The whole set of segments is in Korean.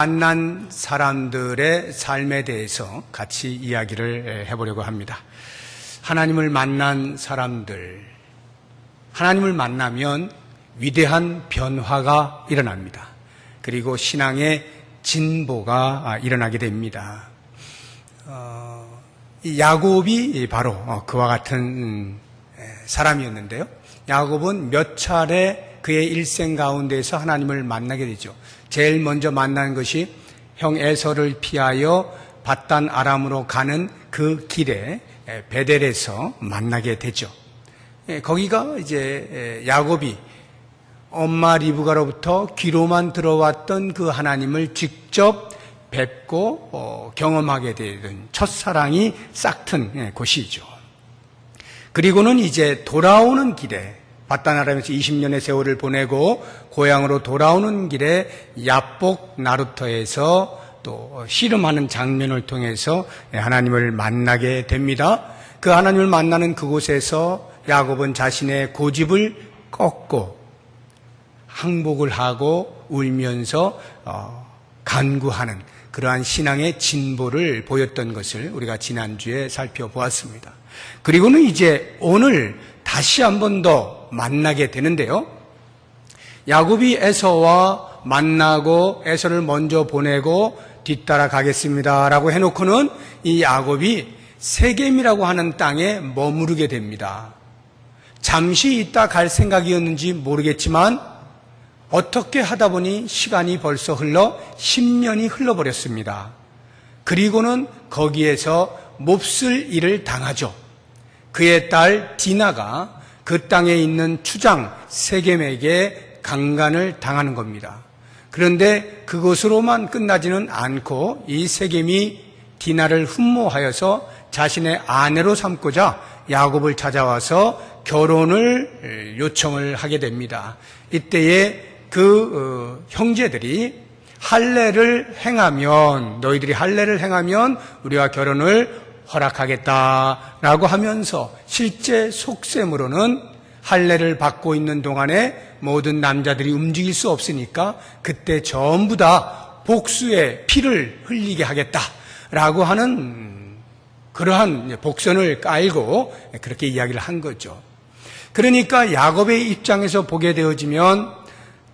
만난 사람들의 삶에 대해서 같이 이야기를 해보려고 합니다. 하나님을 만난 사람들, 하나님을 만나면 위대한 변화가 일어납니다. 그리고 신앙의 진보가 일어나게 됩니다. 야곱이 바로 그와 같은 사람이었는데요. 야곱은 몇 차례 그의 일생 가운데서 하나님을 만나게 되죠. 제일 먼저 만난 것이 형 에서를 피하여 밧단 아람으로 가는 그 길에 베델에서 만나게 되죠. 거기가 이제 야곱이 엄마 리브가로부터 귀로만 들어왔던 그 하나님을 직접 뵙고 경험하게 되는 첫사랑이 싹튼 곳이죠. 그리고는 이제 돌아오는 길에 밧단 아람에서 20년의 세월을 보내고 고향으로 돌아오는 길에 야복 나루터에서 또 씨름하는 장면을 통해서 하나님을 만나게 됩니다. 그 하나님을 만나는 그곳에서 야곱은 자신의 고집을 꺾고 항복을 하고 울면서 간구하는 그러한 신앙의 진보를 보였던 것을 우리가 지난주에 살펴보았습니다. 그리고는 이제 오늘 다시 한 번 더 만나게 되는데요. 야곱이 에서와 만나고 에서를 먼저 보내고 뒤따라 가겠습니다라고 해놓고는 이 야곱이 세겜이라고 하는 땅에 머무르게 됩니다. 잠시 있다 갈 생각이었는지 모르겠지만 어떻게 하다 보니 시간이 벌써 흘러 10년이 흘러버렸습니다. 그리고는 거기에서 몹쓸 일을 당하죠. 그의 딸 디나가 그 땅에 있는 추장 세겜에게 강간을 당하는 겁니다. 그런데 그것으로만 끝나지는 않고 이 세겜이 디나를 흠모하여서 자신의 아내로 삼고자 야곱을 찾아와서 결혼을 요청을 하게 됩니다. 이때에 그 형제들이 너희들이 할례를 행하면 우리가 결혼을 허락하겠다라고 하면서 실제 속셈으로는 할례를 받고 있는 동안에 모든 남자들이 움직일 수 없으니까 그때 전부 다 복수의 피를 흘리게 하겠다라고 하는 그러한 복선을 깔고 그렇게 이야기를 한 거죠. 그러니까 야곱의 입장에서 보게 되어지면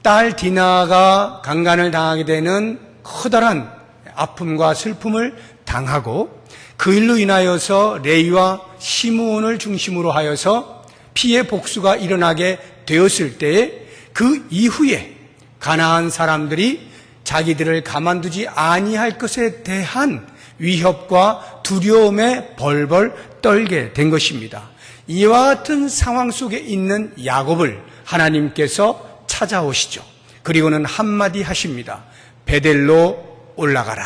딸 디나가 강간을 당하게 되는 커다란 아픔과 슬픔을 당하고 그 일로 인하여서 레위와 시므온을 중심으로 하여서 피해 복수가 일어나게 되었을 때에 그 이후에 가나안 사람들이 자기들을 가만두지 아니할 것에 대한 위협과 두려움에 벌벌 떨게 된 것입니다. 이와 같은 상황 속에 있는 야곱을 하나님께서 찾아오시죠. 그리고는 한마디 하십니다. 베델로 올라가라.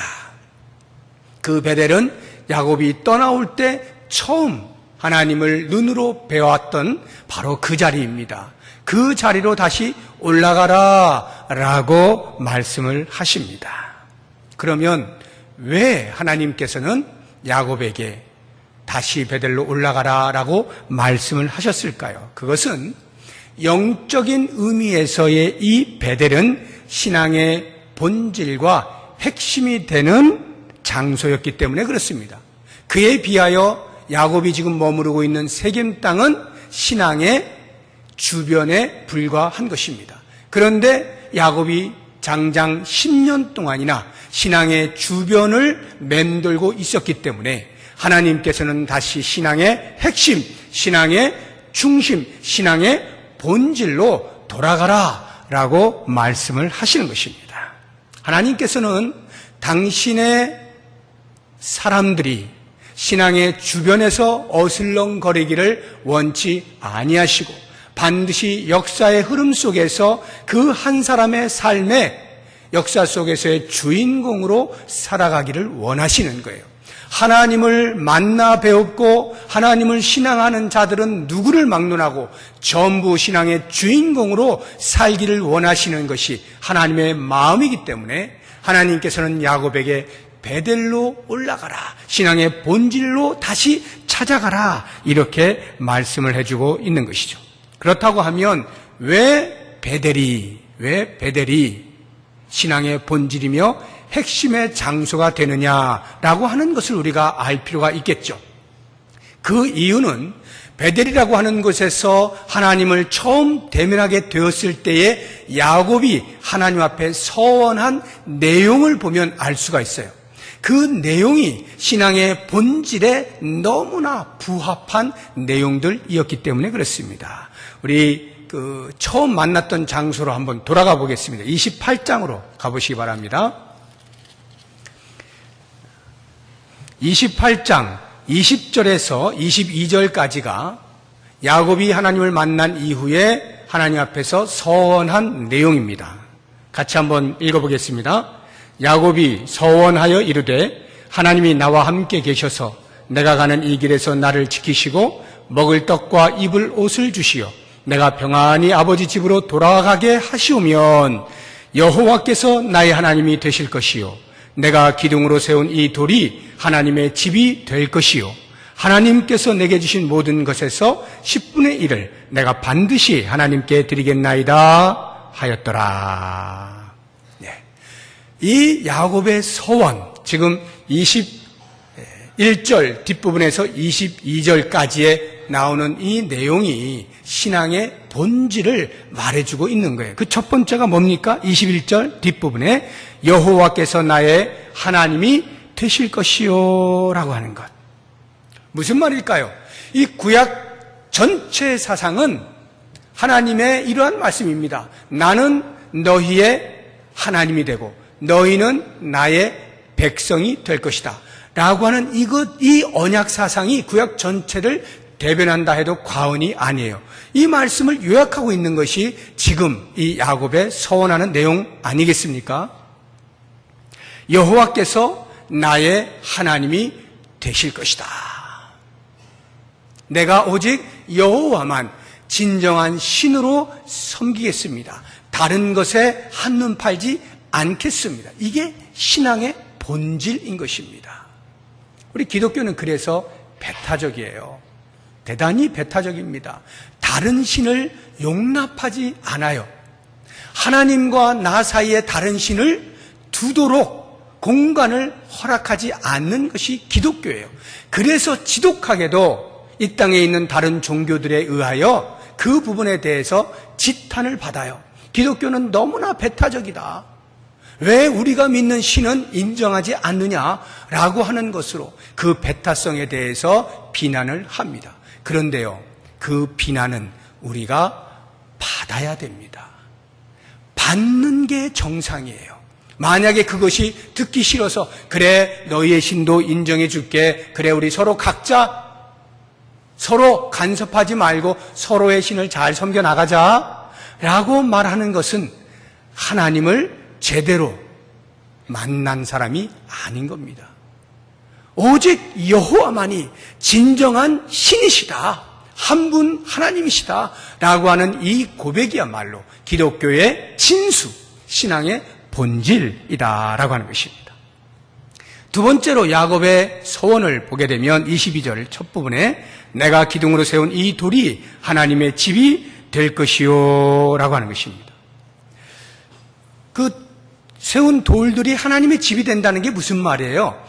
그 베델은 야곱이 떠나올 때 처음 하나님을 눈으로 배웠던 바로 그 자리입니다. 그 자리로 다시 올라가라 라고 말씀을 하십니다. 그러면 왜 하나님께서는 야곱에게 다시 베델로 올라가라 라고 말씀을 하셨을까요? 그것은 영적인 의미에서의 이 베델은 신앙의 본질과 핵심이 되는 장소였기 때문에 그렇습니다. 그에 비하여 야곱이 지금 머무르고 있는 세겜 땅은 신앙의 주변에 불과한 것입니다. 그런데 야곱이 장장 10년 동안이나 신앙의 주변을 맴돌고 있었기 때문에 하나님께서는 다시 신앙의 핵심, 신앙의 중심, 신앙의 본질로 돌아가라 라고 말씀을 하시는 것입니다. 하나님께서는 당신의 사람들이 신앙의 주변에서 어슬렁거리기를 원치 아니하시고 반드시 역사의 흐름 속에서 그 한 사람의 삶의 역사 속에서의 주인공으로 살아가기를 원하시는 거예요. 하나님을 만나 배웠고 하나님을 신앙하는 자들은 누구를 막론하고 전부 신앙의 주인공으로 살기를 원하시는 것이 하나님의 마음이기 때문에 하나님께서는 야곱에게 베델로 올라가라, 신앙의 본질로 다시 찾아가라 이렇게 말씀을 해주고 있는 것이죠. 그렇다고 하면 왜 베델이 신앙의 본질이며 핵심의 장소가 되느냐라고 하는 것을 우리가 알 필요가 있겠죠. 그 이유는 베델이라고 하는 곳에서 하나님을 처음 대면하게 되었을 때에 야곱이 하나님 앞에 서원한 내용을 보면 알 수가 있어요. 그 내용이 신앙의 본질에 너무나 부합한 내용들이었기 때문에 그렇습니다. 우리 처음 만났던 장소로 한번 돌아가 보겠습니다. 28장으로 가보시기 바랍니다. 28장 20절에서 22절까지가 야곱이 하나님을 만난 이후에 하나님 앞에서 서원한 내용입니다. 같이 한번 읽어보겠습니다. 야곱이 서원하여 이르되 하나님이 나와 함께 계셔서 내가 가는 이 길에서 나를 지키시고 먹을 떡과 입을 옷을 주시어 내가 평안히 아버지 집으로 돌아가게 하시오면 여호와께서 나의 하나님이 되실 것이요 내가 기둥으로 세운 이 돌이 하나님의 집이 될 것이요 하나님께서 내게 주신 모든 것에서 10분의 1을 내가 반드시 하나님께 드리겠나이다 하였더라. 네. 이 야곱의 서원, 지금 21절 뒷부분에서 22절까지에 나오는 이 내용이 신앙의 본질을 말해주고 있는 거예요. 그 첫 번째가 뭡니까? 21절 뒷부분에 여호와께서 나의 하나님이 되실 것이요 라고 하는 것. 무슨 말일까요? 이 구약 전체 사상은 하나님의 이러한 말씀입니다. 나는 너희의 하나님이 되고 너희는 나의 백성이 될 것이다 라고 하는 이 언약 사상이 구약 전체를 대변한다 해도 과언이 아니에요. 이 말씀을 요약하고 있는 것이 지금 이 야곱의 서원하는 내용 아니겠습니까? 여호와께서 나의 하나님이 되실 것이다. 내가 오직 여호와만 진정한 신으로 섬기겠습니다. 다른 것에 한눈 팔지 않겠습니다. 이게 신앙의 본질인 것입니다. 우리 기독교는 그래서 배타적이에요. 대단히 배타적입니다. 다른 신을 용납하지 않아요. 하나님과 나 사이에 다른 신을 두도록 공간을 허락하지 않는 것이 기독교예요. 그래서 지독하게도 이 땅에 있는 다른 종교들에 의하여 그 부분에 대해서 지탄을 받아요. 기독교는 너무나 배타적이다. 왜 우리가 믿는 신은 인정하지 않느냐라고 하는 것으로 그 배타성에 대해서 비난을 합니다. 그런데요, 그 비난은 우리가 받아야 됩니다. 받는 게 정상이에요. 만약에 그것이 듣기 싫어서 그래 너희의 신도 인정해 줄게, 그래 우리 서로 각자 서로 간섭하지 말고 서로의 신을 잘 섬겨 나가자 라고 말하는 것은 하나님을 제대로 만난 사람이 아닌 겁니다. 오직 여호와만이 진정한 신이시다, 한 분 하나님이시다 라고 하는 이 고백이야말로 기독교의 진수, 신앙의 본질이다 라고 하는 것입니다. 두 번째로 야곱의 서원을 보게 되면 22절 첫 부분에 내가 기둥으로 세운 이 돌이 하나님의 집이 될 것이요 라고 하는 것입니다. 그 세운 돌들이 하나님의 집이 된다는 게 무슨 말이에요?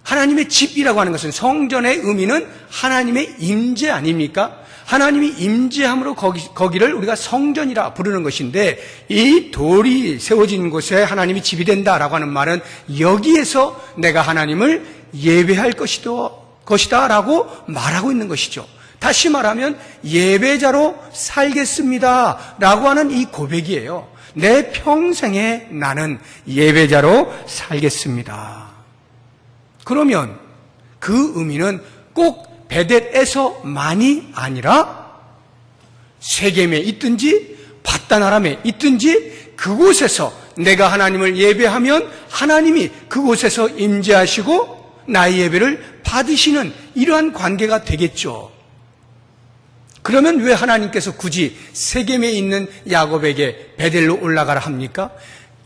하나님의 집이라고 하는 것은 성전의 의미는 하나님의 임재 아닙니까? 하나님이 임재함으로 거기를 우리가 성전이라 부르는 것인데, 이 돌이 세워진 곳에 하나님이 집이 된다라고 하는 말은 여기에서 내가 하나님을 예배할 것이다 라고 말하고 있는 것이죠. 다시 말하면 예배자로 살겠습니다 라고 하는 이 고백이에요. 내 평생에 나는 예배자로 살겠습니다. 그러면 그 의미는 꼭 베델에서만이 아니라 세겜에 있든지 바단-아람에 있든지 그곳에서 내가 하나님을 예배하면 하나님이 그곳에서 임재하시고 나의 예배를 받으시는 이러한 관계가 되겠죠. 그러면 왜 하나님께서 굳이 세겜에 있는 야곱에게 베델로 올라가라 합니까?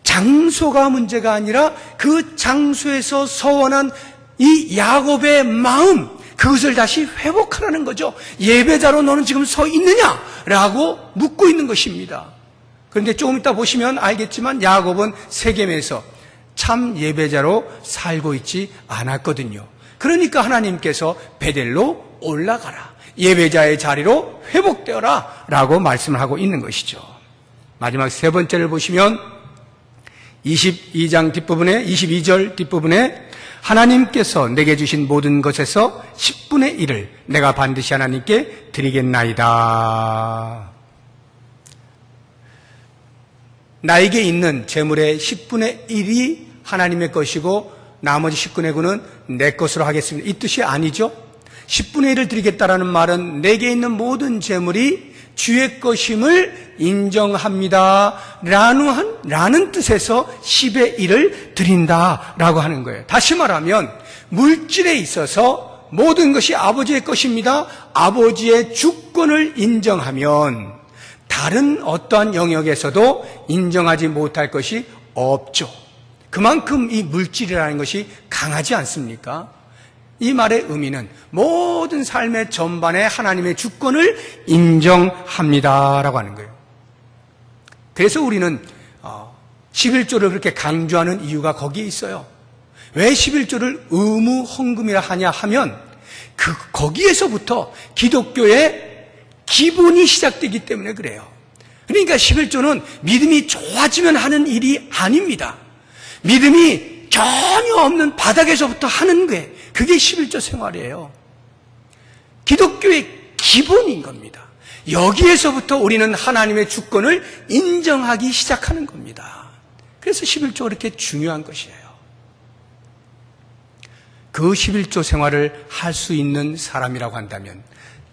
장소가 문제가 아니라 그 장소에서 서원한 이 야곱의 마음, 그것을 다시 회복하라는 거죠. 예배자로 너는 지금 서 있느냐라고 묻고 있는 것입니다. 그런데 조금 이따 보시면 알겠지만 야곱은 세겜에서 참 예배자로 살고 있지 않았거든요. 그러니까 하나님께서 베델로 올라가라, 예배자의 자리로 회복되어라 라고 말씀을 하고 있는 것이죠. 마지막 세 번째를 보시면 22장 뒷부분에 22절 뒷부분에 하나님께서 내게 주신 모든 것에서 10분의 1을 내가 반드시 하나님께 드리겠나이다. 나에게 있는 재물의 10분의 1이 하나님의 것이고 나머지 10분의 9는 내 것으로 하겠습니다, 이 뜻이 아니죠. 10분의 1을 드리겠다라는 말은 내게 있는 모든 재물이 주의 것임을 인정합니다 라는 뜻에서 10의 1을 드린다라고 하는 거예요. 다시 말하면 물질에 있어서 모든 것이 아버지의 것입니다, 아버지의 주권을 인정하면 다른 어떠한 영역에서도 인정하지 못할 것이 없죠. 그만큼 이 물질이라는 것이 강하지 않습니까? 이 말의 의미는 모든 삶의 전반에 하나님의 주권을 인정합니다라고 하는 거예요. 그래서 우리는 11조를 그렇게 강조하는 이유가 거기에 있어요. 왜 11조를 의무 헌금이라 하냐 하면 거기에서부터 기독교의 기본이 시작되기 때문에 그래요. 그러니까 11조는 믿음이 좋아지면 하는 일이 아닙니다. 믿음이 전혀 없는 바닥에서부터 하는 게 그게 11조 생활이에요. 기독교의 기본인 겁니다. 여기에서부터 우리는 하나님의 주권을 인정하기 시작하는 겁니다. 그래서 11조가 그렇게 중요한 것이에요. 그 11조 생활을 할 수 있는 사람이라고 한다면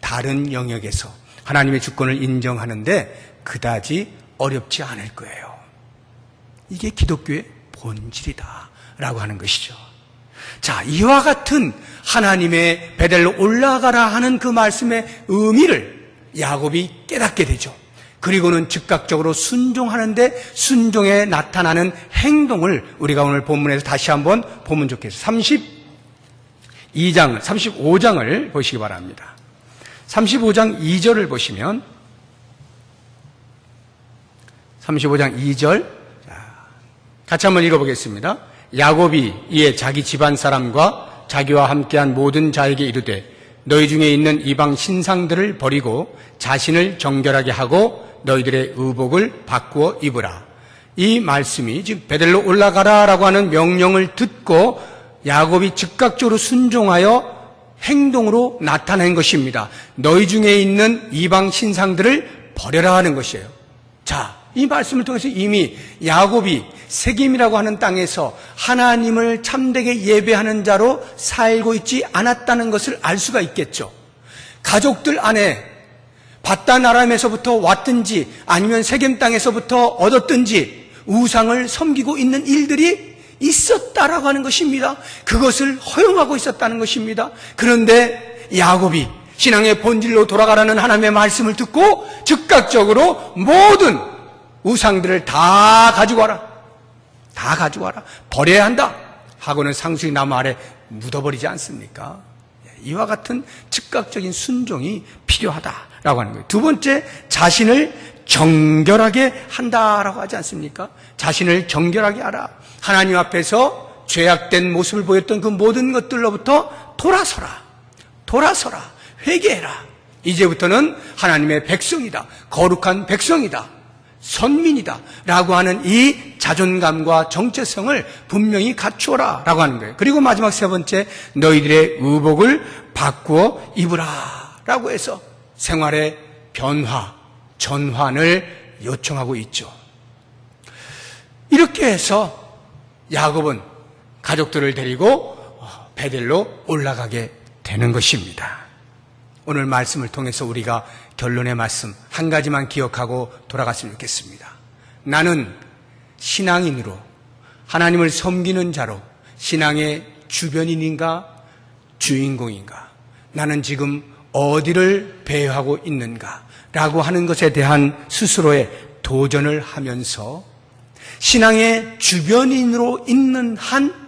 다른 영역에서 하나님의 주권을 인정하는데 그다지 어렵지 않을 거예요. 이게 기독교의 본질이다라고 하는 것이죠. 자, 이와 같은 하나님의 베델로 올라가라 하는 그 말씀의 의미를 야곱이 깨닫게 되죠. 그리고는 즉각적으로 순종하는데 순종에 나타나는 행동을 우리가 오늘 본문에서 다시 한번 보면 좋겠어요. 35장을 보시기 바랍니다. 35장 2절을 보시면 35장 2절 같이 한번 읽어보겠습니다. 야곱이 이에 자기 집안 사람과 자기와 함께한 모든 자에게 이르되 너희 중에 있는 이방 신상들을 버리고 자신을 정결하게 하고 너희들의 의복을 바꾸어 입으라. 이 말씀이 지금 베델로 올라가라라고 하는 명령을 듣고 야곱이 즉각적으로 순종하여 행동으로 나타낸 것입니다. 너희 중에 있는 이방 신상들을 버려라 하는 것이에요. 자, 이 말씀을 통해서 이미 야곱이 세겜이라고 하는 땅에서 하나님을 참되게 예배하는 자로 살고 있지 않았다는 것을 알 수가 있겠죠. 가족들 안에 바단 아람에서부터 왔든지 아니면 세겜 땅에서부터 얻었든지 우상을 섬기고 있는 일들이 있었다라고 하는 것입니다. 그것을 허용하고 있었다는 것입니다. 그런데 야곱이 신앙의 본질로 돌아가라는 하나님의 말씀을 듣고 즉각적으로 모든 우상들을 다 가지고 와라. 다 가지고 와라. 버려야 한다. 하고는 상수리 나무 아래 묻어버리지 않습니까? 이와 같은 즉각적인 순종이 필요하다라고 하는 거예요. 두 번째, 자신을 정결하게 한다라고 하지 않습니까? 자신을 정결하게 하라. 하나님 앞에서 죄악된 모습을 보였던 그 모든 것들로부터 돌아서라. 회개해라. 이제부터는 하나님의 백성이다. 거룩한 백성이다. 선민이다 라고 하는 이 자존감과 정체성을 분명히 갖추어라 라고 하는 거예요. 그리고 마지막 세 번째, 너희들의 의복을 바꾸어 입으라 라고 해서 생활의 변화, 전환을 요청하고 있죠. 이렇게 해서 야곱은 가족들을 데리고 베델로 올라가게 되는 것입니다. 오늘 말씀을 통해서 우리가 결론의 말씀 한 가지만 기억하고 돌아갔으면 좋겠습니다. 나는 신앙인으로 하나님을 섬기는 자로 신앙의 주변인인가 주인공인가, 나는 지금 어디를 배회하고 있는가 라고 하는 것에 대한 스스로의 도전을 하면서 신앙의 주변인으로 있는 한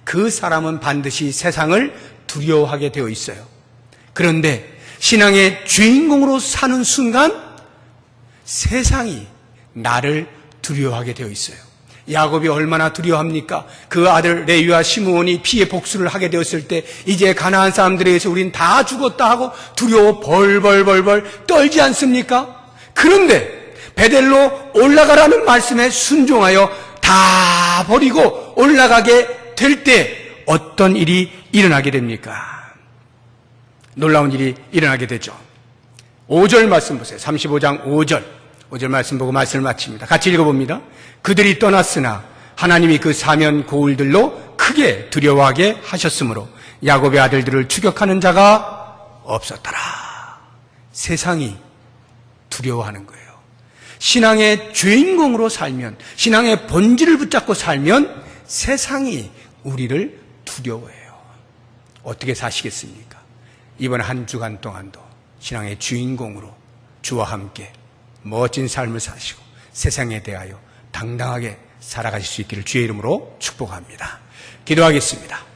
그 사람은 반드시 세상을 두려워하게 되어 있어요. 그런데 신앙의 주인공으로 사는 순간 세상이 나를 두려워하게 되어 있어요. 야곱이 얼마나 두려워합니까? 그 아들 레위와 시므온이 피해 복수를 하게 되었을 때 이제 가나안 사람들에 의해서 우린 다 죽었다 하고 두려워 벌벌 떨지 않습니까? 그런데 베델로 올라가라는 말씀에 순종하여 다 버리고 올라가게 될 때 어떤 일이 일어나게 됩니까? 놀라운 일이 일어나게 되죠. 5절 말씀 보세요. 35장 5절 말씀 보고 말씀을 마칩니다. 같이 읽어봅니다. 그들이 떠났으나 하나님이 그 사면 고울들로 크게 두려워하게 하셨으므로 야곱의 아들들을 추격하는 자가 없었더라. 세상이 두려워하는 거예요. 신앙의 주인공으로 살면, 신앙의 본질을 붙잡고 살면 세상이 우리를 두려워해요. 어떻게 사시겠습니까? 이번 한 주간 동안도 신앙의 주인공으로 주와 함께 멋진 삶을 사시고 세상에 대하여 당당하게 살아가실 수 있기를 주의 이름으로 축복합니다. 기도하겠습니다.